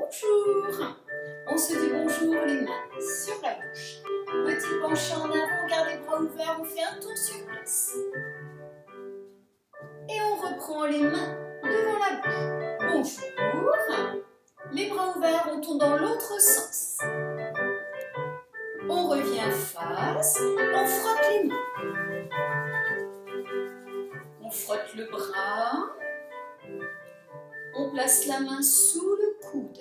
Bonjour. On se dit bonjour les mains sur la bouche. Petit penché en avant, on garde les bras ouverts, on fait un tour sur place. Et on reprend les mains devant la bouche. Bonjour. Les bras ouverts, on tourne dans l'autre sens. On revient face, on frotte les mains. On frotte le bras. On place la main sous le coude.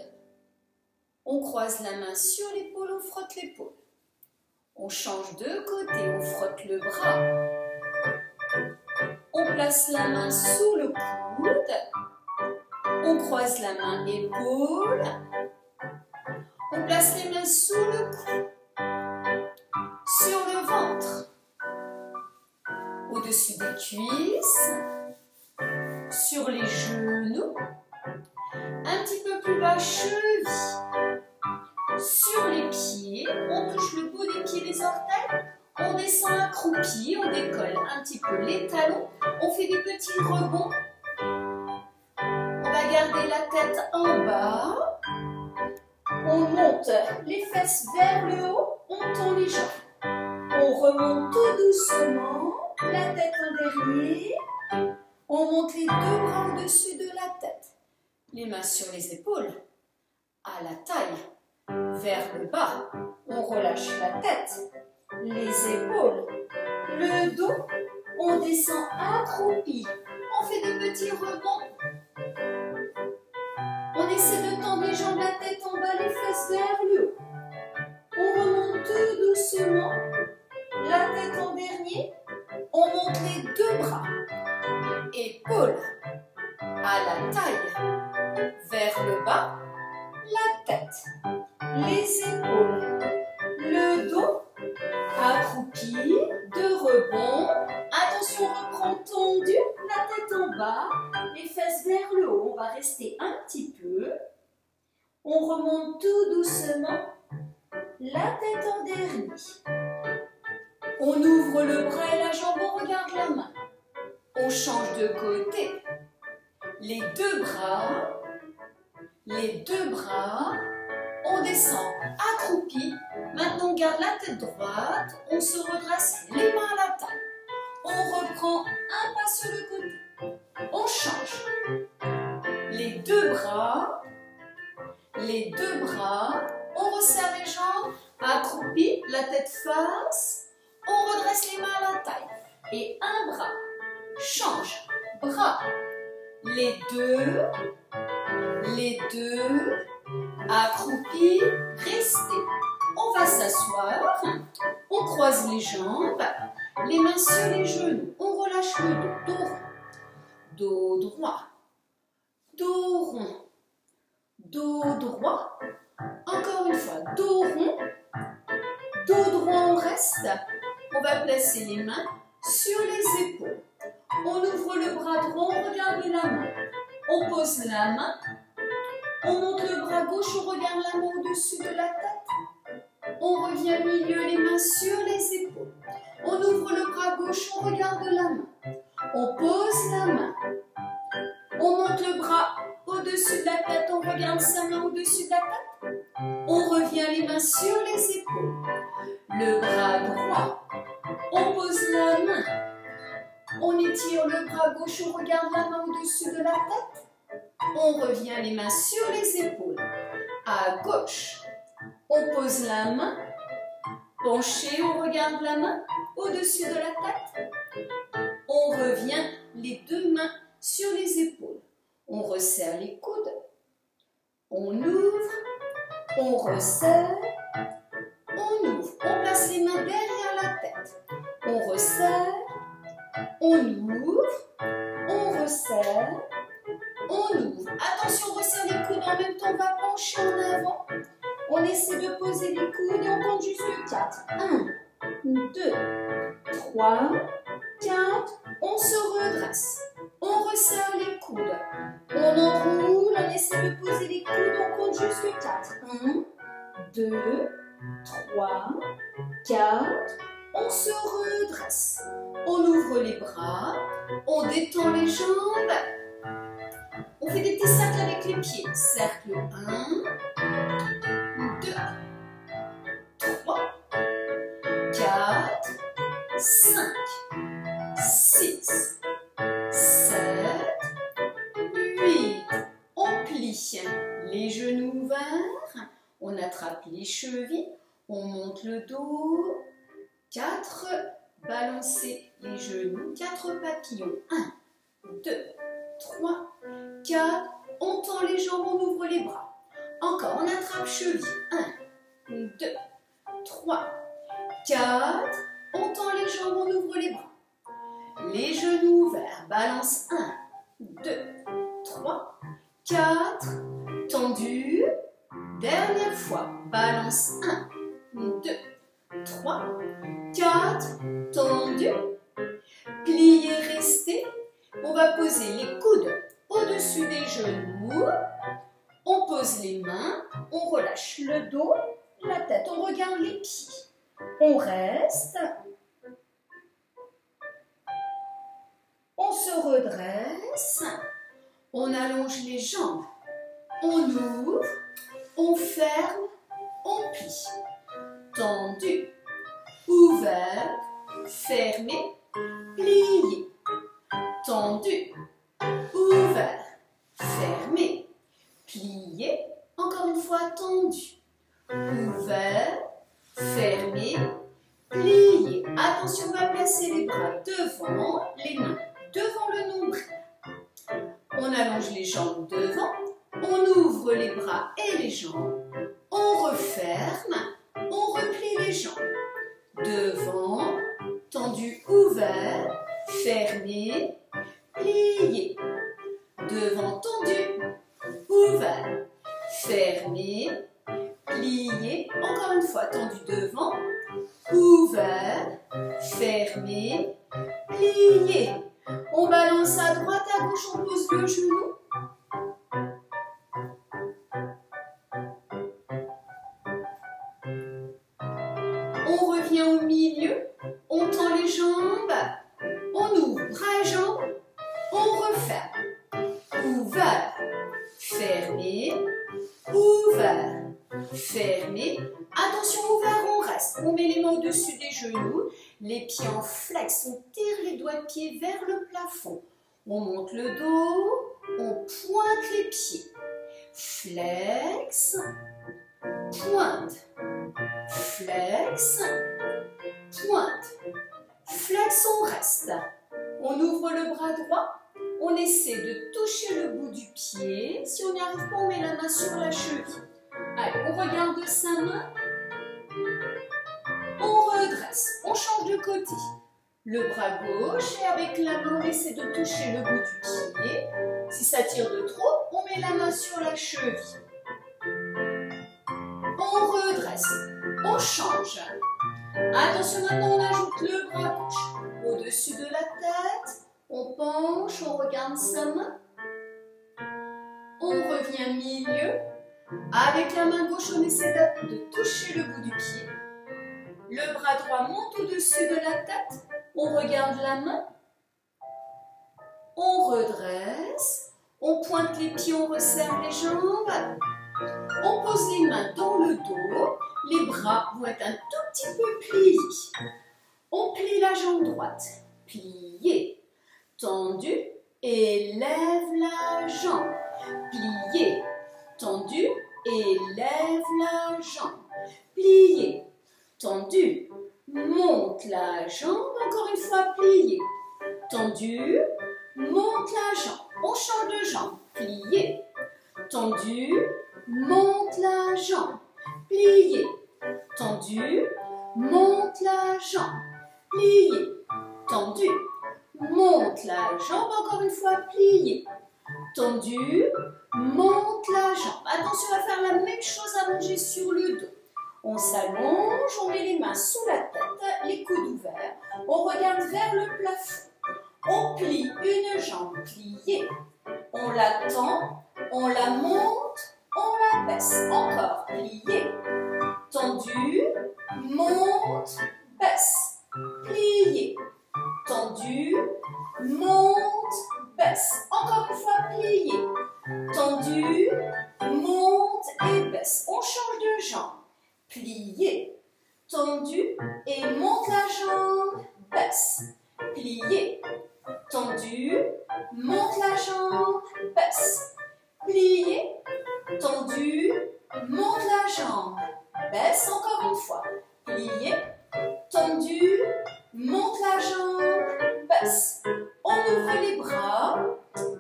On croise la main sur l'épaule, on frotte l'épaule. On change de côté, on frotte le bras. On place la main sous le coude. On croise la main épaule. On place les mains sous le cou. Sur le ventre. Au-dessus des cuisses. Sur les genoux. Un petit peu plus bas, cheville. Sur les pieds, on touche le bout des pieds, les orteils. On descend accroupi, on décolle un petit peu les talons. On fait des petits rebonds. On va garder la tête en bas. On monte les fesses vers le haut. On tend les jambes. On remonte tout doucement. La tête en dernier. On monte les deux bras au-dessus de la tête. Les mains sur les épaules, à la taille, vers le bas. On relâche la tête, les épaules, le dos. On descend accroupi. On fait des petits rebonds. On essaie de tendre les jambes, la tête en bas, les fesses vers le haut. On remonte tout doucement. La tête en dernier. On monte les deux bras. Épaules à la taille, vers le bas, la tête, les épaules, le dos, accroupi, deux rebonds. Attention, on reprend tendu, la tête en bas, les fesses vers le haut. On va rester un petit peu. On remonte tout doucement, la tête en dernier. On ouvre le bras et la jambe, on regarde la main. On change de côté. Les deux bras, on descend accroupi. Maintenant, on garde la tête droite, on se redresse, les mains à la taille. On reprend un pas sur le côté. On change. Les deux bras, on resserre les jambes, accroupi, la tête face, on redresse les mains à la taille. Et un bras, change, bras. Les deux, accroupis, restez. On va s'asseoir, on croise les jambes, les mains sur les genoux, on relâche le dos, dos droit, dos rond, dos droit, encore une fois, dos rond, dos droit, on reste, on va placer les mains sur les épaules. On ouvre le bras droit, on regarde la main. On pose la main. On monte le bras gauche, on regarde la main au-dessus de la tête. On revient au milieu, les mains sur les épaules. On ouvre le bras gauche, on regarde la main. On pose la main. On monte le bras au-dessus de la tête, on regarde sa main au-dessus de la tête. On revient les mains sur les épaules. Le bras droit. On pose la main. On étire le bras gauche, on regarde la main au-dessus de la tête. On revient les mains sur les épaules. À gauche, on pose la main. Penché, on regarde la main au-dessus de la tête. On revient les deux mains sur les épaules. On resserre les coudes. On ouvre. On resserre. On ouvre. On place les mains derrière la tête. On resserre. On ouvre, on resserre, on ouvre. Attention, on resserre les coudes en même temps, on va pencher en avant. On essaie de poser les coudes et on compte jusqu'à 4. 1, 2, 3, 4. On se redresse. On resserre les coudes. On enroule, on essaie de poser les coudes, on compte jusqu'à 4. 1, 2, 3, 4. On se redresse. On ouvre les bras. On détend les jambes. On fait des petits cercles avec les pieds. Cercle 1, 2, 3, 4, 5, 6, 7, 8. On plie les genoux ouverts, on attrape les chevilles, on monte le dos. 4, balancez les genoux, 4 papillons. 1, 2, 3, 4, on tend les jambes, on ouvre les bras. Encore, on attrape cheville. 1, 2, 3, 4, on tend les jambes, on ouvre les bras. Les genoux ouverts, balance 1, 2, 3, 4, tendu. Dernière fois, balance 1, 2, 3, 4, tendu. Pliez, restez. On va poser les coudes au-dessus des genoux. On pose les mains, on relâche le dos, la tête, on regarde les pieds. On reste. On se redresse. On allonge les jambes. On ouvre, on ferme, on plie. Tendu, ouvert, fermé, plié. Tendu, ouvert, fermé, plié. Encore une fois, tendu, ouvert, fermé, plié. Attention, on va placer les bras devant, les mains devant le nombril. On allonge les jambes devant, on ouvre les bras et les jambes, on referme, on replie les jambes. Devant, tendu, ouvert, fermé, plié. Devant, tendu, ouvert, fermé, plié. Encore une fois, tendu devant, ouvert, fermé, plié. On balance à droite, à gauche, on pose le genou. On revient au milieu, on tend les jambes, on ouvre bras et jambes, on referme. Ouvert, fermé, ouvert, fermé. Attention, ouvert, on reste. On met les mains au-dessus des genoux, les pieds en flex, on tire les doigts de pied vers le plafond. On monte le dos, on pointe les pieds. Flex, pointe, flex, pointe. Flex, on reste. On ouvre le bras droit. On essaie de toucher le bout du pied. Si on n'y arrive pas, on met la main sur la cheville. Allez, on regarde sa main. On redresse. On change de côté. Le bras gauche et avec la main, on essaie de toucher le bout du pied. Si ça tire de trop, on met la main sur la cheville. On redresse. On change. Attention, maintenant on ajoute le bras gauche au-dessus de la tête. On penche, on regarde sa main. On revient milieu. Avec la main gauche, on essaie de toucher le bout du pied. Le bras droit monte au-dessus de la tête. On regarde la main. On redresse. On pointe les pieds, on resserre les jambes. On pose les mains dans le dos. Les bras vont être un tout petit peu pliés. On plie la jambe droite. Plié. Tendu. Et lève la jambe. Plié. Tendu. Et lève la jambe. Plié. Tendu. Monte la jambe. Encore une fois, plié. Tendu. Monte la jambe. On change de jambe. Plié. Tendu. Monte la jambe. Plié. Tendu. Monte la jambe. Plié. Tendu. Monte la jambe. Encore une fois, plié. Tendu. Monte la jambe. Attention à faire la même chose allongée sur le dos. On s'allonge, on met les mains sous la tête, les coudes ouverts. On regarde vers le plafond. On plie une jambe pliée. On la tend, on la monte, on la baisse. Encore plié. Tendu, monte, baisse. Plié. Tendu, monte, baisse. Encore une fois plié. Tendu, monte et baisse. fesses. On change de jambe. Plié, tendu et monte la jambe, baisse. Plié, tendu, monte la jambe, baisse. Plié, tendu, monte la jambe, baisse encore une fois. Plié, tendu, monte la jambe, baisse. On ouvre les bras,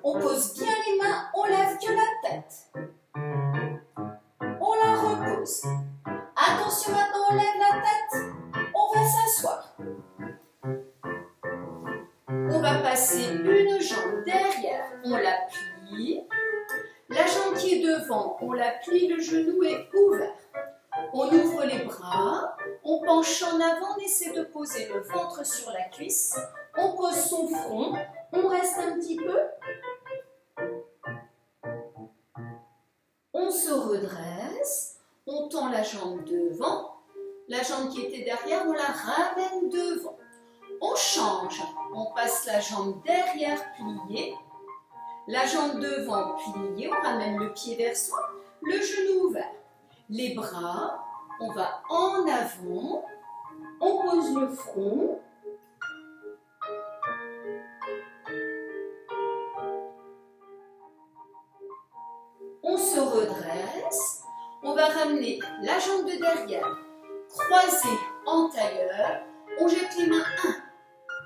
on pose bien les mains, on lève que la tête. On la repose. Attention, maintenant on lève la tête, on va s'asseoir. On va passer une jambe derrière, on la plie. La jambe qui est devant, on la plie, le genou est ouvert. On ouvre les bras, on penche en avant, on essaie de poser le ventre sur la cuisse. On pose son front, on reste un petit peu. On se redresse, on tend la jambe devant. La jambe qui était derrière, on la ramène devant. On change, on passe la jambe derrière pliée. La jambe devant pliée, on ramène le pied vers soi, le genou ouvert. Les bras, on va en avant, on pose le front. On se redresse, on va ramener la jambe de derrière, croisée en tailleur. On jette les mains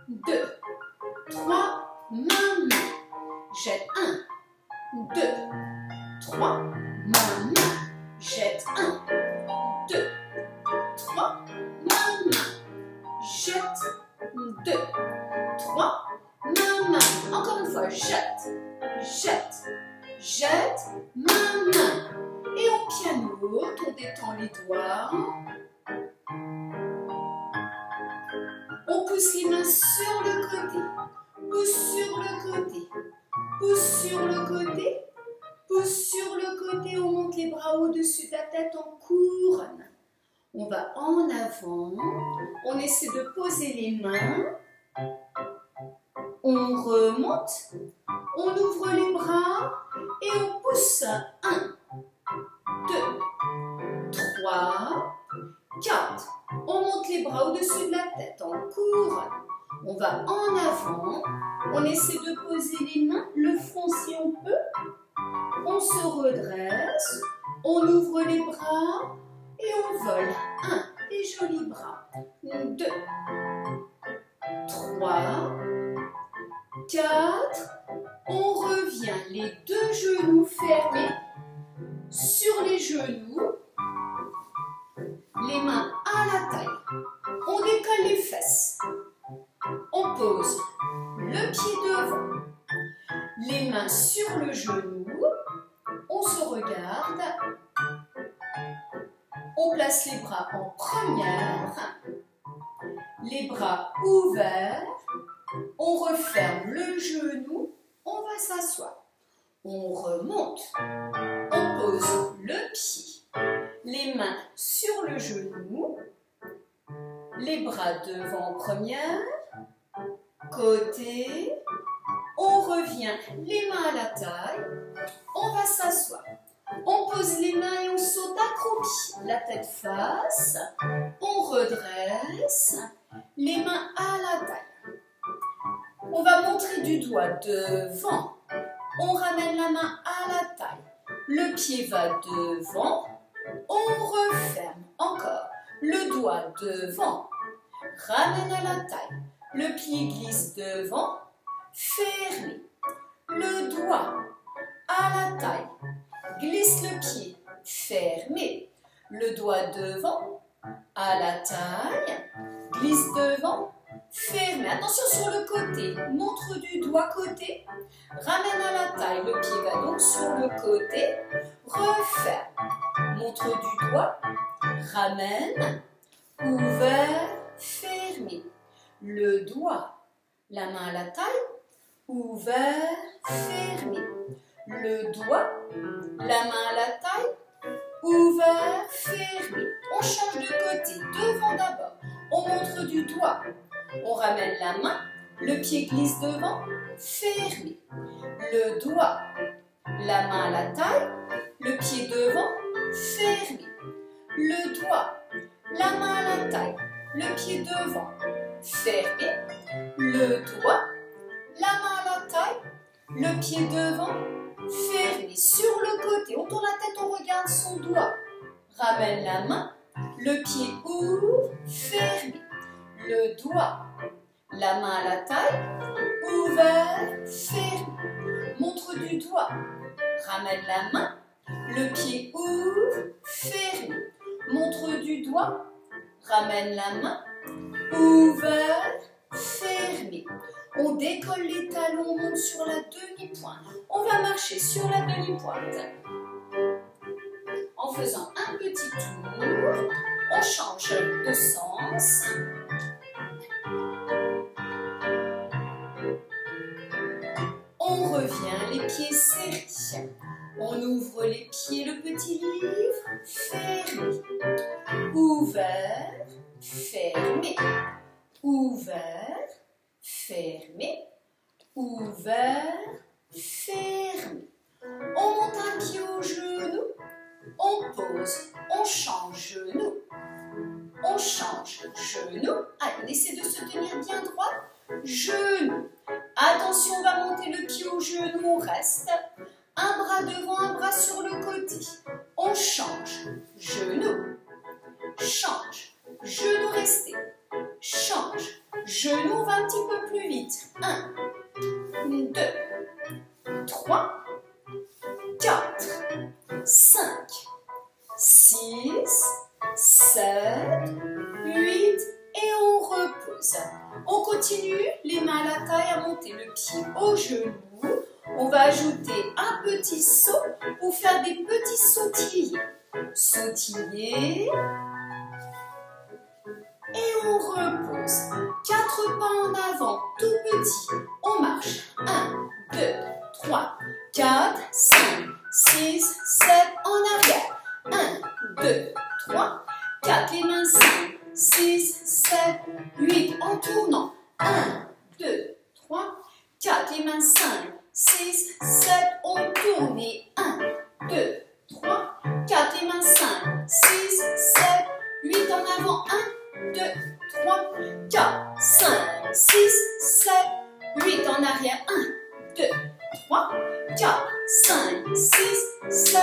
1, 2, 3, main, main. Jette 1, 2, 3, main, main. Jette 1, 2, 3, main, main. Jette 2, 3, main, main. Encore une fois, jette, jette, jette, main, main. Et au piano, on détend les doigts. On pousse les mains sur le côté, pousse sur le côté, pousse sur le côté, pousse sur le côté, on monte les bras au-dessus de la tête en couronne. On va en avant, on essaie de poser les mains, on remonte, on ouvre les bras et on pousse. 1, 2, 3, 4. On monte les bras au-dessus de la tête en couronne. On va en avant, on essaie de poser les mains, le front si on peut. On se redresse, on ouvre les bras et on vole. 1, des jolis bras. 2, 3, 4. On revient, les deux genoux fermés sur les genoux. Les mains à la taille. On décolle les fesses. On pose le pied devant. Les mains sur le genou. On se regarde. On place les bras en première. Les bras ouverts. On referme le genou. On va s'asseoir. On remonte. On pose le pied. Les mains sur le genou, les bras devant en première, côté, on revient, les mains à la taille, on va s'asseoir. On pose les mains et on saute accroupi, la tête face, on redresse, les mains à la taille. On va montrer du doigt devant, on ramène la main à la taille, le pied va devant, on referme encore, le doigt devant, ramène à la taille, le pied glisse devant, fermé, le doigt à la taille, glisse le pied, fermé, le doigt devant, à la taille, glisse devant, fermé. Attention sur le côté, montre du doigt côté, ramène à la taille, le pied va donc sur le côté, referme, montre du doigt, ramène, ouvert, fermé, le doigt, la main à la taille, ouvert, fermé, le doigt, la main à la taille, ouvert, fermé. On change de côté, devant d'abord, on montre du doigt, on ramène la main, le pied glisse devant, fermé, le doigt, la main à la taille, le pied devant, fermé. le pied devant, fermé, le doigt, la main à la taille, le pied devant, fermé, sur le côté, on tourne la tête, on regarde son doigt, ramène la main, le pied ouvre, fermé, le doigt, la main à la taille, ouvert, fermé, montre du doigt, ramène la main, le pied ouvre, fermé, montre du doigt, ramène la main, ouvert, fermé. On décolle les talons, on monte sur la demi-pointe. On va marcher sur la demi-pointe. En faisant un petit tour, on change de sens. On revient les pieds serrés. On ouvre les pieds, le petit livre, fermé, ouvert, fermé, ouvert, fermé, ouvert, fermé. On monte un pied au genou, on pose, on change genou, on change genou. Allez, on essaie de se tenir bien droit, genou. Attention, on va monter le pied au genou, on reste. Un bras devant, un bras sur le côté. On change, genou, change, genou resté, change, genou, on va un petit peu plus vite. 1, 2, 3, 4, 5, 6, 7, 8 et on repose. On continue, les mains à la taille, à monter le pied au genou. On va ajouter un petit saut pour faire des petits sautillés. Sautiller. Et on repose. 4 pas en avant, tout petit. On marche. 1, 2, 3, 4, 5, 6, 7, en arrière. 1, 2, 3, 4, les mains 5, 6, 7, 8, en tournant. 1, 2, 3, 4, les mains 5, 6, 7, on tourne. Et 1, 2, 3, 4, les mains 5, 6, 7, 8, en avant. 1, 2, 3, 4, 5, 6, 7, 8, en arrière. 1, 2, 3, 4, 5, 6, 7,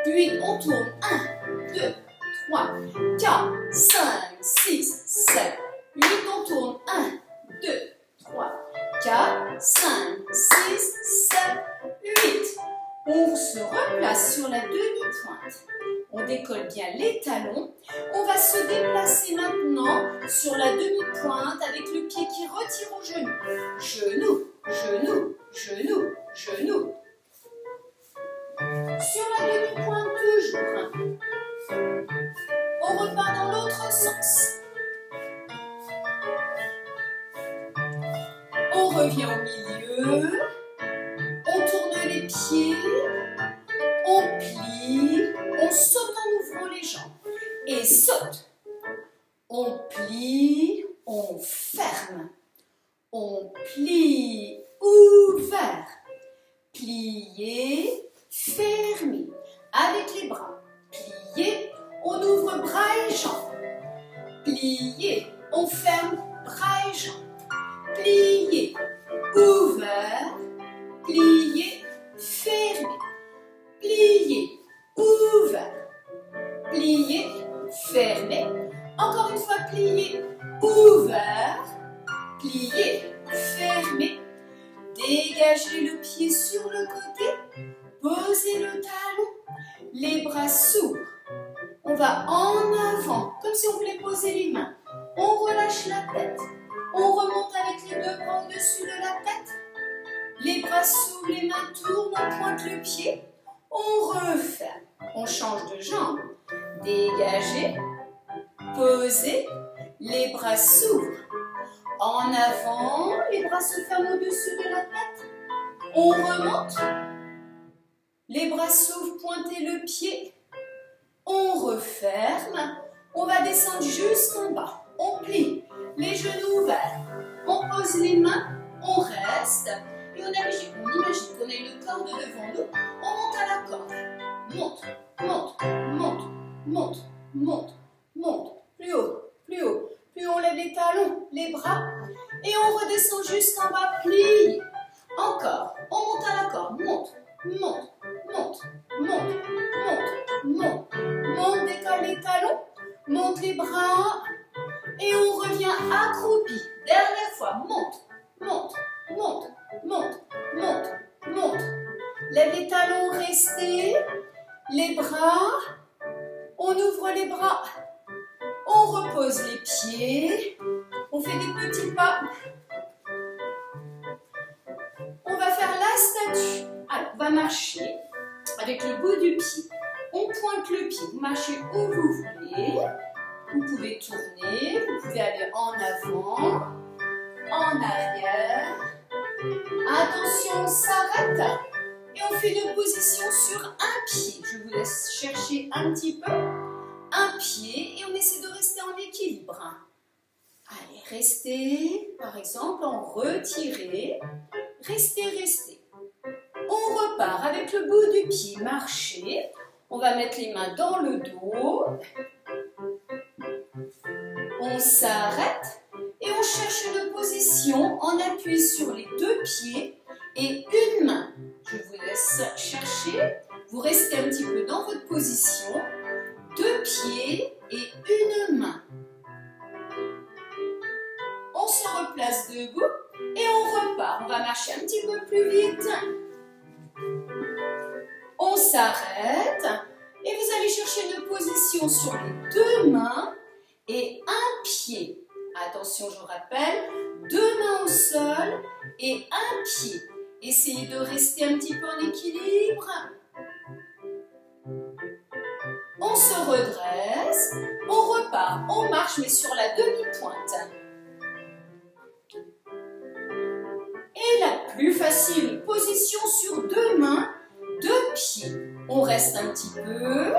8, on tourne. 1, 2, 3, 4, 5, 6, 7, 8, on tourne. 1, 2, 3, 4, 5, 6, 7, 8. On se replace sur la demi-pointe. On décolle bien les talons. On va se déplacer maintenant sur la demi-pointe avec le pied qui retire au genou. Genou, genou, genou, genou. Sur la demi-pointe toujours. On repart dans l'autre sens. On revient au milieu. On tourne les pieds. On plie. On saute en ouvrant les jambes. Et saute. On plie. On ferme. On plie. Ouvert. Plié. Fermé. Avec les bras. Plié. On ouvre bras et jambes. Plié. On ferme bras et jambes. Plié. Ouvert. Plié. Fermé. Plié. Ouvert. Plié. Fermé. Encore une fois, plié. Ouvert. Plié. Fermé. Dégagez le pied sur le côté. Posez le talon. Les bras s'ouvrent. On va en avant, comme si on voulait poser les mains. On relâche la tête. On remonte avec les deux bras au-dessus de la tête. Les bras s'ouvrent, les mains tournent, on pointe le pied. On referme. On change de jambe. Dégagez. Posez. Les bras s'ouvrent. En avant, les bras se ferment au-dessus de la tête. On remonte. Les bras s'ouvrent, pointez le pied. On referme. On va descendre jusqu'en bas. On plie. Les genoux ouverts. On pose les mains. On reste. Et on imagine qu'on a une corde devant nous. On monte à la corde. Monte, monte, monte, monte, monte, monte. Plus haut, plus haut. Plus on lève les talons, les bras. Et on redescend jusqu'en bas, plie. Encore, on monte à la corde, monte, monte, monte, monte, monte, monte. Monte, décolle les talons, monte les bras. Et on revient accroupi. Dernière fois, monte, monte, monte, monte, monte, monte. Lève les talons, restez. Les bras. On ouvre les bras. On repose les pieds. On fait des petits pas. On va faire la statue. Alors, on va marcher avec le bout du pied. On pointe le pied. Vous marchez où vous voulez. Vous pouvez tourner. Vous pouvez aller en avant, en arrière. Attention, on s'arrête. Et on fait une position sur un pied. Je vous laisse chercher un petit peu. Un pied. Et on essaie de rester en équilibre. Allez, restez. Par exemple, en retirez. Restez, restez. On repart avec le bout du pied. Marchez. On va mettre les mains dans le dos. On s'arrête. Et on cherche une position en appui sur les deux pieds et une main. Je vous laisse chercher. Vous restez un petit peu dans votre position. Deux pieds et une main. On se replace debout et on repart. On va marcher un petit peu plus vite. On s'arrête et vous allez chercher une position sur les deux mains et un pied. Attention, je vous rappelle, deux mains au sol et un pied. Essayez de rester un petit peu en équilibre. On se redresse, on repart, on marche mais sur la demi-pointe. Et la plus facile, position sur deux mains, deux pieds. On reste un petit peu.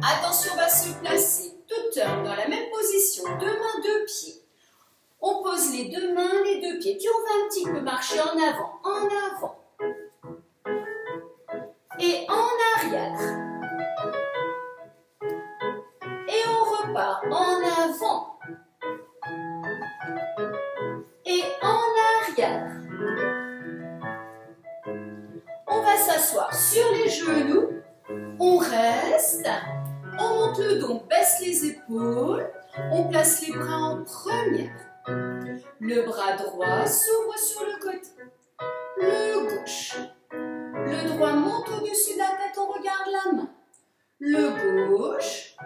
Attention, on va se placer tout dans la même position, deux mains, deux pieds. On pose les deux mains, les deux pieds, puis on va un petit peu marcher en avant, et en arrière. Et on repart en avant et en arrière. On va s'asseoir sur les genoux, on reste. On monte le dos, on baisse les épaules, on place les bras en première. Le bras droit s'ouvre sur le côté, le gauche. Le droit monte au-dessus de la tête, on regarde la main. Le gauche,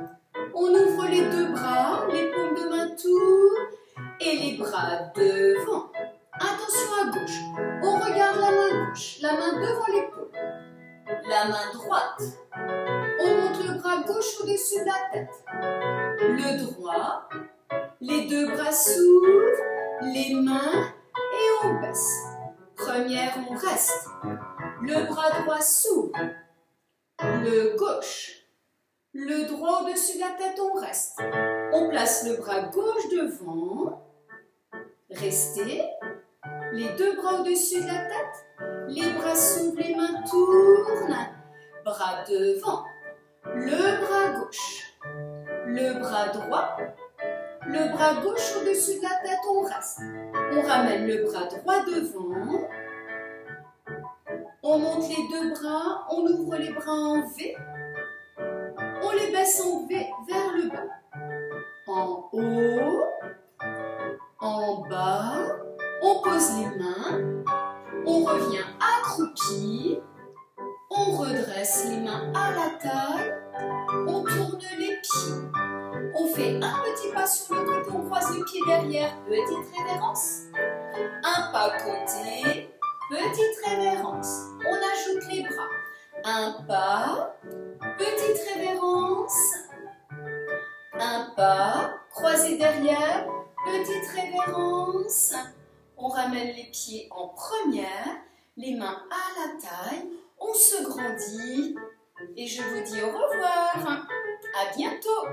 on ouvre les deux bras, les paumes de main tournent et les bras devant. Attention à gauche, on regarde la main gauche, la main devant l'épaule. La main droite. On monte le bras gauche au-dessus de la tête. Le droit. Les deux bras s'ouvrent. Les mains. Et on baisse. Première, on reste. Le bras droit s'ouvre. Le gauche. Le droit au-dessus de la tête, on reste. On place le bras gauche devant. Restez. Les deux bras au-dessus de la tête. Les bras s'ouvrent, les mains tournent. Bras devant. Le bras gauche. Le bras droit. Le bras gauche au-dessus de la tête, on reste. On ramène le bras droit devant. On monte les deux bras. On ouvre les bras en V. On les baisse en V vers le bas. En haut. En bas. On pose les mains. On revient accroupi. On redresse les mains à la taille. On tourne les pieds. On fait un petit pas sur le côté. On croise les pieds derrière. Petite révérence. Un pas côté. Petite révérence. On ajoute les bras. Un pas. Petite révérence. Un pas. Croisé derrière. Petite révérence. On ramène les pieds en première, les mains à la taille, on se grandit et je vous dis au revoir. À bientôt.